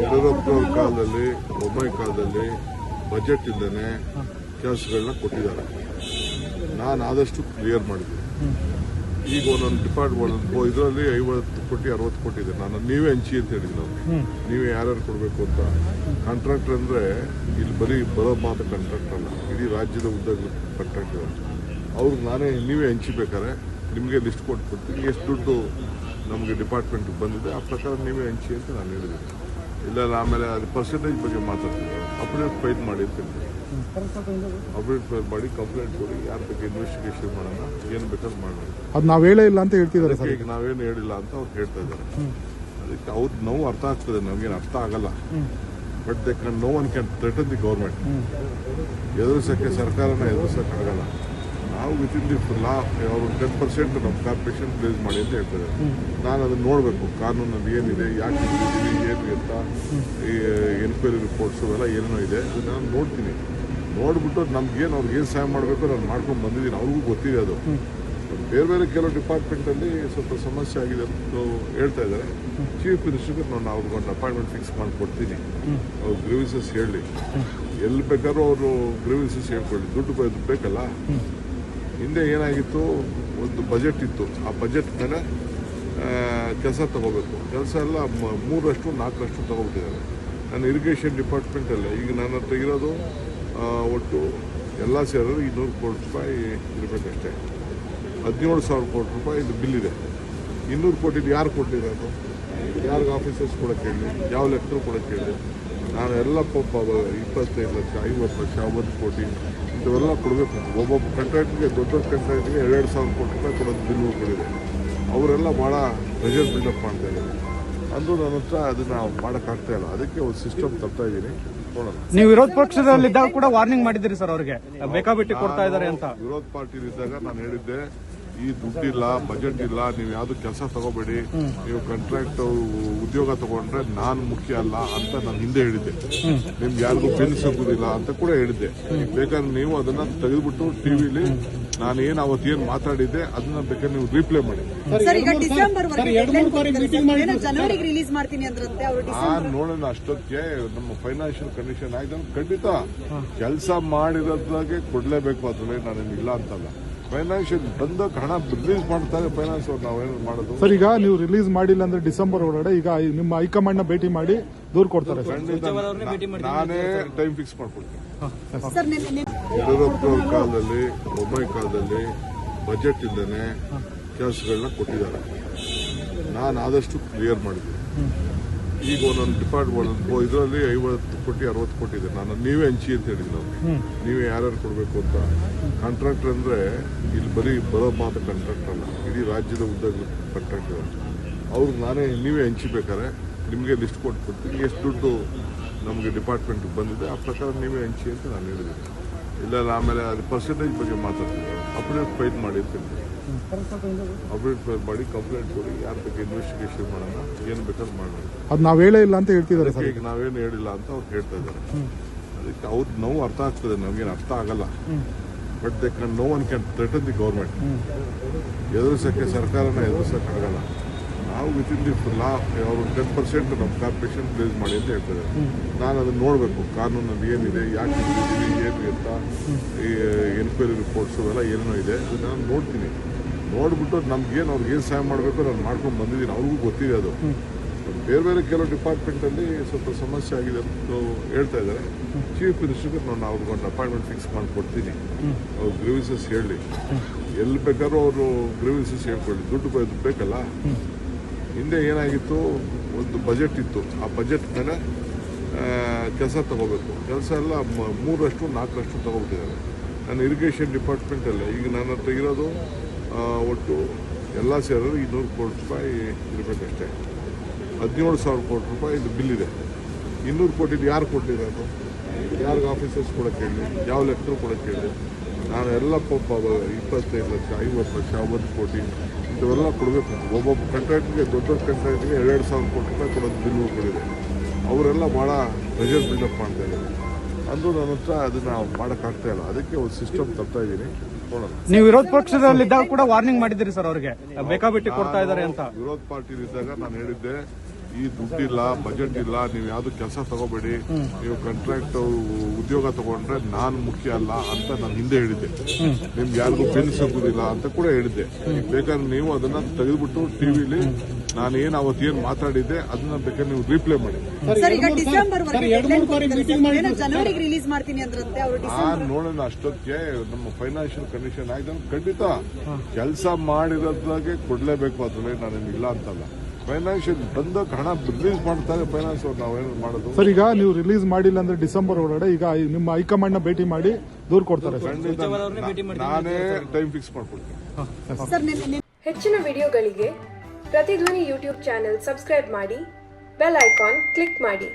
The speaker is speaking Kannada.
ಯಡಿಯೂರಪ್ಪನವ್ರ ಕಾಲದಲ್ಲಿ ಬೊಮ್ಮಾಯಿ ಕಾಲದಲ್ಲಿ ಬಜೆಟ್ ಇಲ್ಲದೆ ಕೆಲಸಗಳನ್ನ ಕೊಟ್ಟಿದ್ದಾರೆ. ನಾನು ಆದಷ್ಟು ಕ್ಲಿಯರ್ ಮಾಡಿದ್ದೀನಿ. ಈಗ ಒಂದೊಂದು ಡಿಪಾರ್ಟ್ಮೆಂಟ್ ಇದರಲ್ಲಿ 50 ಕೋಟಿ 60 ಕೋಟಿ ಇದೆ. ನಾನು ನೀವೇ ಹಂಚಿ ಅಂತ ಹೇಳಿದ್ವಿ. ನಾವು ನೀವೇ ಯಾರ್ಯಾರು ಕೊಡಬೇಕು ಅಂತ. ಕಾಂಟ್ರಾಕ್ಟರ್ ಅಂದರೆ ಇಲ್ಲಿ ಬರೀ ಬರೋ ಮಾತ್ರ ಕಾಂಟ್ರಾಕ್ಟರ್ ಅಲ್ಲ, ಇಡೀ ರಾಜ್ಯದ ಉದ್ಯೋಗ ಕಾಂಟ್ರಾಕ್ಟರ್. ಅವ್ರಿಗೆ ನಾನೇ ನೀವೇ ಹಂಚಿಬೇಕಾರೆ ನಿಮಗೆ ಲಿಸ್ಟ್ ಕೊಟ್ಬಿಡ್ತೀನಿ. ಎಷ್ಟು ದುಡ್ಡು ನಮಗೆ ಡಿಪಾರ್ಟ್ಮೆಂಟ್ಗೆ ಬಂದಿದೆ ಆ ಪ್ರಕಾರ ನೀವೇ ಹಂಚಿ ಅಂತ ನಾನು ಹೇಳಿದ್ದೀನಿ. ಇಲ್ಲ ಆಮೇಲೆ ಅದು ಪರ್ಸೆಂಟೇಜ್ ಬಗ್ಗೆ ಮಾತಾಡ್ತೀನಿ. ಅಪ್ಡೇಟ್ ಫೈಲ್ ಮಾಡಿ ಅಂತ ಹೇಳ್ತೀನಿ. ಅಪ್ಡೇಟ್ ಫೈಲ್ ಮಾಡಿ ಕಂಪ್ಲೇಂಟ್ ಕೊಡಿ, ಯಾರ ಬಗ್ಗೆ ಇನ್ವೆಸ್ಟಿಗೇಷನ್ ಮಾಡೋಣ, ಏನು ಬೇಕಾದ್ರೂ ಮಾಡೋಣ. ಅದು ನಾವು ಹೇಳೇ ಇಲ್ಲ ಅಂತ ಹೇಳ್ತಿದ್ದಾರೆ. ಈಗ ನಾವೇನು ಹೇಳಿಲ್ಲ ಅಂತ ಅವ್ರು ಹೇಳ್ತಾ ಇದ್ದಾರೆ. ಅದಕ್ಕೆ ಅವ್ರ ನೋವು ಅರ್ಥ ಆಗ್ತದೆ, ನಮಗೇನು ಅರ್ಥ ಆಗಲ್ಲ. But they can no one can threaten the government. ಎದುರಿಸೋಕ್ಕೆ ಸರ್ಕಾರನ ಎದುರಿಸೋಕ್ಕಾಗಲ್ಲ. ನಾವು ವಿತಿನ್ ದಿ ಲಾ ಅವರು 10% ನಮ್ಮ ಕಾರ್ಪೊರೇಷನ್ ಪ್ಲೇಸ್ ಮಾಡಿ ಅಂತ ಹೇಳ್ತಾರೆ. ನಾನು ಅದನ್ನು ನೋಡಬೇಕು, ಕಾನೂನಲ್ಲಿ ಏನಿದೆ, ಯಾಕೆ ಏನು ಅಂತ ಈ ಎನ್ಕ್ವೈರಿ ರಿಪೋರ್ಟ್ಸು ಅವೆಲ್ಲ ಏನೇನೋ ಇದೆ, ಅದನ್ನು ನಾನು ನೋಡ್ತೀನಿ. ನೋಡ್ಬಿಟ್ಟು ನಮ್ಗೇನು ಅವ್ರಿಗೇನು ಸಹಾಯ ಮಾಡಬೇಕು ನಾನು ಮಾಡ್ಕೊಂಡು ಬಂದಿದ್ದೀನಿ. ಅವ್ರಿಗೂ ಗೊತ್ತಿದೆ ಅದು. ಬೇರೆ ಬೇರೆ ಕೆಲವು ಡಿಪಾರ್ಟ್ಮೆಂಟಲ್ಲಿ ಸ್ವಲ್ಪ ಸಮಸ್ಯೆ ಆಗಿದೆ ಅಂತ ಹೇಳ್ತಾ ಇದ್ದಾರೆ. ಚೀಫ್ ಮಿನಿಸ್ಟರ್ಗೆ ನಾನು ಅವ್ರಿಗೊಂದು ಅಪಾಯಿಂಟ್ಮೆಂಟ್ ಫಿಕ್ಸ್ ಮಾಡಿಕೊಡ್ತೀನಿ. ಅವ್ರು ಗ್ರೀವೆನ್ಸಸ್ ಹೇಳಿ, ಎಲ್ಲಿ ಬೇಕಾದ್ರೂ ಅವರು ಗ್ರೀವೆನ್ಸಸ್ ಹೇಳ್ಕೊಳ್ಳಿ. ದುಡ್ಡು ಬೇಕಲ್ಲ. ಹಿಂದೆ ಏನಾಗಿತ್ತು, ಒಂದು ಬಜೆಟ್ ಇತ್ತು. ಆ ಬಜೆಟ್ ಮೇಲೆ ಕೆಲಸ ತಗೋಬೇಕು. ಕೆಲಸ ಎಲ್ಲ 3% 4% ತಗೋಬಿಟ್ಟಿದ್ದಾರೆ. ನಾನು ಇರಿಗೇಷನ್ ಡಿಪಾರ್ಟ್ಮೆಂಟಲ್ಲೇ ಈಗ ನನ್ನ ಹತ್ರ ಇರೋದು ಒಟ್ಟು ಎಲ್ಲ ಸೇರಿದ್ರೆ 200 ಕೋಟಿ ರೂಪಾಯಿ ಇರಬೇಕಷ್ಟೇ. 17,000 ಕೋಟಿ ರೂಪಾಯಿ ಇದು ಬಿಲ್ ಇದೆ. 200 ಕೋಟಿ ಯಾರು ಕೊಟ್ಟಿರೋದು? ಯಾರಿಗೆ ಆಫೀಸರ್ಸ್ ಕೊಡೋಕ್ಕೆ ಹೇಳಿ, ಯಾವ ಲೆಕ್ಟರ್ ಕೊಡೋಕ್ಕೆ ಹೇಳಿ. ನಾನು ಎಲ್ಲ 25 ಲಕ್ಷ 50 ಲಕ್ಷ 1 ಕೋಟಿ ಇಂಥವೆಲ್ಲ ಕೊಡಬೇಕು. ಒಬ್ಬೊಬ್ಬ ಕಾಂಟ್ರಾಕ್ಟ್ಗೆ, ದೊಡ್ಡ ಕಾಂಟ್ರಾಕ್ಟ್ಗೆ 2,000 ಕೋಟಿ ರೂಪಾಯಿ ಕೊಡೋದು ಬಿಲ್ಗಳಿದೆ. ಅವರೆಲ್ಲ ಭಾಳ ಪ್ರೆಷರ್ ಬಿಲ್ಡಪ್ ಮಾಡ್ತಾ ಇದ್ದಾರೆ. ಅಂದರೂ ನನ್ನ ಹತ್ರ ಅದನ್ನು ಮಾಡೋಕ್ಕಾಗ್ತಾ ಇಲ್ಲ. ಅದಕ್ಕೆ ಒಂದು ಸಿಸ್ಟಮ್ ತರ್ತಾ ಇದ್ದೀನಿ. ನೋಡೋಣ. ನೀವು ವಿರೋಧ ಪಕ್ಷದಲ್ಲಿದ್ದಾಗ ಕೂಡ ವಾರ್ನಿಂಗ್ ಮಾಡಿದ್ದೀರಿ ಸರ್ ಅವ್ರಿಗೆ, ಬೇಕಾಬಿಟ್ಟಿ ಕೊಡ್ತಾ ಇದ್ದಾರೆ ಅಂತ. ವಿರೋಧ ಪಾರ್ಟಿಲಿದ್ದಾಗ ನಾನು ಹೇಳಿದ್ದೆ, ಈ ದುಡ್ಡಿಲ್ಲ, ಬಜೆಟ್ ಇಲ್ಲ, ನೀವು ಯಾವ್ದು ಕೆಲಸ ತಗೋಬೇಡಿ, ನೀವು ಕಾಂಟ್ರಾಕ್ಟ್ ಉದ್ಯೋಗ ತಗೊಂಡ್ರೆ ನಾನು ಮುಖ್ಯ ಅಲ್ಲ ಅಂತ ನಾನು ಹಿಂದೆ ಹೇಳಿದ್ದೆ. ನಿಮ್ಗೆ ಯಾರಿಗೂ ಬೆಲ್ ಸಿಗುದಿಲ್ಲ ಅಂತ ಕೂಡ ಹೇಳಿದ್ದೆ. ಬೇಕಾದ್ರೆ ನೀವು ಅದನ್ನ ತೆಗೆದುಬಿಟ್ಟು ಟಿವಿಲಿ ನಾನು ಏನು ಅವತ್ತೇನು ಮಾತಾಡಿದ್ದೆ ಅದನ್ನ ಬೇಕಾದ್ರೆ ನೀವು ರೀಪ್ಲೇ ಮಾಡಿ. ನಾನು ನೋಡೋಣ ಅಷ್ಟೊತ್ತಿಗೆ ನಮ್ಮ ಫೈನಾನ್ಷಿಯಲ್ ಕಂಡೀಷನ್ ಆಯ್ತು. ಖಂಡಿತ ಕೆಲಸ ಮಾಡಿರೋದಾಗೆ ಕೊಡ್ಲೇಬೇಕು. ಅದ್ರಲ್ಲಿ ನಾನೇನು ಇಲ್ಲ ಅಂತಲ್ಲ. ಫೈನಾನ್ಷಿಯಲ್ ಬಂದಾಗ ಹಣ ರಿಲೀಸ್ ಮಾಡ್ತಾರೆ ಫೈನಾನ್ಸ್ ಅವ್ರು. ನಾವೇನು ಮಾಡೋದು ಸರ್? ಈಗ ನೀವು ರಿಲೀಸ್ ಮಾಡಿಲ್ಲ ಅಂದ್ರೆ ಡಿಸೆಂಬರ್ ಒಳಗಡೆ ಈಗ ನಿಮ್ಮ ಹೈಕಮಾಂಡ್ ನ ಭೇಟಿ ಮಾಡಿ ದೂರು ಕೊಡ್ತಾರೆ. ನಾನೇ ಟೈಮ್ ಫಿಕ್ಸ್ ಮಾಡ್ಕೊಡ್ತೀನಿ. ಯಡಿಯೂರಪ್ಪನವ್ರ ಕಾಲದಲ್ಲಿ ಬೊಮ್ಮಾಯಿ ಕಾಲದಲ್ಲಿ ಬಜೆಟ್ ಇಲ್ಲದೆ ಕೆಲಸಗಳನ್ನ ಕೊಟ್ಟಿದ್ದಾರೆ. ನಾನು ಆದಷ್ಟು ಕ್ಲಿಯರ್ ಮಾಡಿದ್ದೀನಿ. ಈಗ ಒಂದೊಂದು ಡಿಪಾರ್ಟ್ಮೆಂಟ್ ಇದರಲ್ಲಿ 50 ಕೋಟಿ 60 ಕೋಟಿ ಇದೆ. ನಾನು ನೀವೇ ಹಂಚಿ ಅಂತ ಹೇಳಿದ್ವಿ. ನಾವು ನೀವೇ ಯಾರ್ಯಾರು ಕೊಡಬೇಕು ಅಂತ. ಕಾಂಟ್ರಾಕ್ಟರ್ ಅಂದರೆ ಇಲ್ಲಿ ಬರೀ ಬರೋ ಮಾತ್ರ ಕಾಂಟ್ರಾಕ್ಟರ್ ಅಲ್ಲ, ಇಡೀ ರಾಜ್ಯದ ಉದ್ಯೋಗ ಕಾಂಟ್ರಾಕ್ಟರ್. ಅವ್ರಿಗೆ ನಾನೇ ನೀವೇ ಹಂಚಿಬೇಕಾರೆ ನಿಮಗೆ ಲಿಸ್ಟ್ ಕೊಟ್ಬಿಡ್ತೀನಿ. ಎಷ್ಟು ದುಡ್ಡು ನಮಗೆ ಡಿಪಾರ್ಟ್ಮೆಂಟ್ಗೆ ಬಂದಿದೆ ಆ ಪ್ರಕಾರ ನೀವೇ ಹಂಚಿ ಅಂತ ನಾನು ಹೇಳಿದ್ದೀನಿ. ಇಲ್ಲ ಆಮೇಲೆ ಅದು ಪರ್ಸೆಂಟೇಜ್ ಬಗ್ಗೆ ಮಾತಾಡ್ತೀನಿ. ಅಪ್ಡೇಟ್ ಫೈಲ್ ಮಾಡಿ ಅಂತ ಹೇಳ್ತೀನಿ. ಅಪ್ಡೇಟ್ ಫೈಲ್ ಮಾಡಿ ಕಂಪ್ಲೇಂಟ್ ಕೊಡಿ, ಯಾರ ಬಗ್ಗೆ ಇನ್ವೆಸ್ಟಿಗೇಷನ್ ಮಾಡೋಣ, ಏನು ಬೇಕಾದ್ರೂ ಮಾಡೋಣ. ಅದು ನಾವು ಹೇಳೇ ಇಲ್ಲ ಅಂತ ಹೇಳ್ತಿದ್ದಾರೆ. ಈಗ ನಾವೇನು ಹೇಳಿಲ್ಲ ಅಂತ ಅವ್ರು ಹೇಳ್ತಾ ಇದ್ದಾರೆ. ಅದಕ್ಕೆ ಅವ್ರ ನೋವು ಅರ್ಥ ಆಗ್ತದೆ, ನಮಗೇನು ಅರ್ಥ ಆಗಲ್ಲ. But they can no one can threaten the government. ಎದುರಿಸೋಕ್ಕೆ ಸರ್ಕಾರನ ಎದುರಿಸೋಕ್ಕಾಗಲ್ಲ. ನಾವು ವಿತಿನ್ ದಿ ಲಾ ಅವರು 10% ನಮ್ಮ ಕಾರ್ಪೊರೇಷನ್ ಪ್ಲೇಸ್ ಮಾಡಿ ಅಂತ ಹೇಳ್ತಾರೆ. ನಾನು ಅದನ್ನು ನೋಡಬೇಕು, ಕಾನೂನಲ್ಲಿ ಏನಿದೆ, ಯಾಕೆ ಏನು ಅಂತ ಈ ಎನ್ಕ್ವೈರಿ ರಿಪೋರ್ಟ್ಸು ಅವೆಲ್ಲ ಏನೇನೋ ಇದೆ, ಅದನ್ನು ನಾನು ನೋಡ್ತೀನಿ. ನೋಡ್ಬಿಟ್ಟು ನಮ್ಗೇನು ಅವ್ರಿಗೇನು ಸಹಾಯ ಮಾಡಬೇಕು ನಾನು ಮಾಡ್ಕೊಂಡು ಬಂದಿದ್ದೀನಿ. ಅವ್ರಿಗೂ ಗೊತ್ತಿದೆ ಅದು. ಬೇರೆ ಬೇರೆ ಕೆಲವು ಡಿಪಾರ್ಟ್ಮೆಂಟಲ್ಲಿ ಸ್ವಲ್ಪ ಸಮಸ್ಯೆ ಆಗಿದೆ ಅಂತ ಹೇಳ್ತಾ ಇದ್ದಾರೆ. ಚೀಫ್ ಮಿನಿಸ್ಟರ್ಗೆ ನಾನು ಅವ್ರಿಗೊಂದು ಅಪಾಯಿಂಟ್ಮೆಂಟ್ ಫಿಕ್ಸ್ ಮಾಡಿಕೊಡ್ತೀನಿ. ಅವ್ರು ಗ್ರೀವೆನ್ಸಸ್ ಹೇಳಿ, ಎಲ್ಲಿ ಬೇಕಾದ್ರೂ ಅವರು ಗ್ರೀವೆನ್ಸಸ್ ಹೇಳ್ಕೊಳ್ಳಿ. ದುಡ್ಡು ಬೇಕಲ್ಲ. ಹಿಂದೆ ಏನಾಗಿತ್ತು, ಒಂದು ಬಜೆಟ್ ಇತ್ತು. ಆ ಬಜೆಟ್ ಮೇಲೆ ಕೆಲಸ ತಗೋಬೇಕು. ಕೆಲಸ ಎಲ್ಲ 3% 4% ತಗೋಬಿಟ್ಟಿದ್ದಾರೆ. ನಾನು ಇರಿಗೇಷನ್ ಡಿಪಾರ್ಟ್ಮೆಂಟಲ್ಲೇ ಈಗ ನನ್ನ ಹತ್ರ ಇರೋದು ಒಟ್ಟು ಎಲ್ಲ ಸೇರಿದ್ರೆ 200 ಕೋಟಿ ರೂಪಾಯಿ ಇರಬೇಕಷ್ಟೇ. 17,000 ಕೋಟಿ ರೂಪಾಯಿ ಇದು ಬಿಲ್ ಇದೆ. 200 ಕೋಟಿ ಯಾರು ಕೊಟ್ಟಿರೋದು? ಯಾರಿಗೆ ಆಫೀಸರ್ಸ್ ಕೊಡೋಕ್ಕೆ ಹೇಳಿ, ಯಾವ ಲೆಕ್ಟರ್ ಕೊಡೋಕ್ಕೆ ಹೇಳಿ. ನಾನು ಎಲ್ಲ 25 ಲಕ್ಷ 50 ಲಕ್ಷ 1 ಕೋಟಿ ಇಂಥವೆಲ್ಲ ಕೊಡಬೇಕು. ಒಬ್ಬೊಬ್ಬ ಕಾಂಟ್ರಾಕ್ಟ್ಗೆ, ದೊಡ್ಡ ಕಾಂಟ್ರಾಕ್ಟ್ಗೆ 2,000 ಕೋಟಿ ರೂಪಾಯಿ ಕೊಡೋದು ಬಿಲ್ಗಳಿದೆ. ಅವರೆಲ್ಲ ಭಾಳ ಪ್ರೆಷರ್ ಬಿಲ್ಡಪ್ ಮಾಡ್ತಾ ಇದ್ದಾರೆ. ಅಂದರೂ ನನ್ನ ಹತ್ರ ಅದನ್ನು ಮಾಡೋಕ್ಕಾಗ್ತಾ ಇಲ್ಲ. ಅದಕ್ಕೆ ಒಂದು ಸಿಸ್ಟಮ್ ತರ್ತಾ ಇದ್ದೀನಿ. ನೋಡೋಣ. ನೀವು ವಿರೋಧ ಪಕ್ಷದಲ್ಲಿದ್ದಾಗ ಕೂಡ ವಾರ್ನಿಂಗ್ ಮಾಡಿದ್ದೀರಿ ಸರ್ ಅವ್ರಿಗೆ, ಬೇಕಾಬಿಟ್ಟಿ ಕೊಡ್ತಾ ಇದ್ದಾರೆ ಅಂತ. ವಿರೋಧ ಪಾರ್ಟಿಲಿದ್ದಾಗ ನಾನು ಹೇಳಿದ್ದೆ, ಈ ಈ ದುಡ್ಡಿಲ್ಲ, ಬಜೆಟ್ ಇಲ್ಲ, ನೀವು ಯಾವ್ದು ಕೆಲಸ ತಗೋಬೇಡಿ, ನೀವು ಕಾಂಟ್ರಾಕ್ಟ್ ಉದ್ಯೋಗ ತಗೊಂಡ್ರೆ ನಾನು ಮುಖ್ಯ ಅಲ್ಲ ಅಂತ ನಾನು ಹಿಂದೆ ಹೇಳಿದ್ದೆ. ನಿಮ್ಗೆ ಯಾರಿಗೂ ಬೆನ್ನು ಸಿಗುದಿಲ್ಲ ಅಂತ ಕೂಡ ಹೇಳಿದ್ದೆ. ಬೇಕಾದ್ರೆ ನೀವು ಅದನ್ನ ತೆಗೆದುಬಿಟ್ಟು ಟಿವಿಲಿ ನಾನು ಅವತ್ತೇನು ಮಾತಾಡಿದ್ದೆ ಅದನ್ನ ಬೇಕಾದ್ರೆ ನೀವು ರೀಪ್ಲೇ ಮಾಡಿ. ಜನವರಿಗೆ ರಿಲೀಸ್ ಮಾಡ್ತೀನಿ ಅಂದ್ರಂತೆ ಅವರು. ನಾನ್ ನೋಡೋಣ ಅಷ್ಟೊತ್ತಿಗೆ ನಮ್ಮ ಫೈನಾನ್ಷಿಯಲ್ ಕಂಡೀಷನ್ ಆಯ್ತು ಖಂಡಿತ ಕೆಲಸ ಮಾಡಿರೋದಾಗೆ ಕೊಡ್ಲೇಬೇಕು. ಅದ್ರಲ್ಲಿ ನಾನು ಇಲ್ಲ ಅಂತಲ್ಲ. ಫೈನಾನ್ಷಿಯಲ್ ಬಂದ ಹಣ ರಿಲೀಸ್ ಮಾಡ್ತಾರೆ ಫೈನಾನ್ಸ್ ಅವ್ರು, ನಾವೇನು ಮಾಡೋದು. ಸರ್, ಈಗ ನೀವು ರಿಲೀಸ್ ಮಾಡಿಲ್ಲ ಅಂದ್ರೆ ಡಿಸೆಂಬರ್ ಒಳಗಡೆ ಈಗ ನಿಮ್ಮ ಹೈಕಮಾಂಡ್ ನ ಭೇಟಿ ಮಾಡಿ ದೂರು ಕೊಡ್ತಾರೆ. ನಾನೇ ಟೈಮ್ ಫಿಕ್ಸ್ ಮಾಡ್ಕೊಡ್ತೀನಿ. ಹೆಚ್ಚಿನ ವಿಡಿಯೋಗಳಿಗೆ ಪ್ರತಿಧ್ವನಿ ಯೂಟ್ಯೂಬ್ ಚಾನೆಲ್ ಸಬ್ಸ್ಕ್ರೈಬ್ ಮಾಡಿ, ಬೆಲ್ ಐಕಾನ್ ಕ್ಲಿಕ್ ಮಾಡಿ.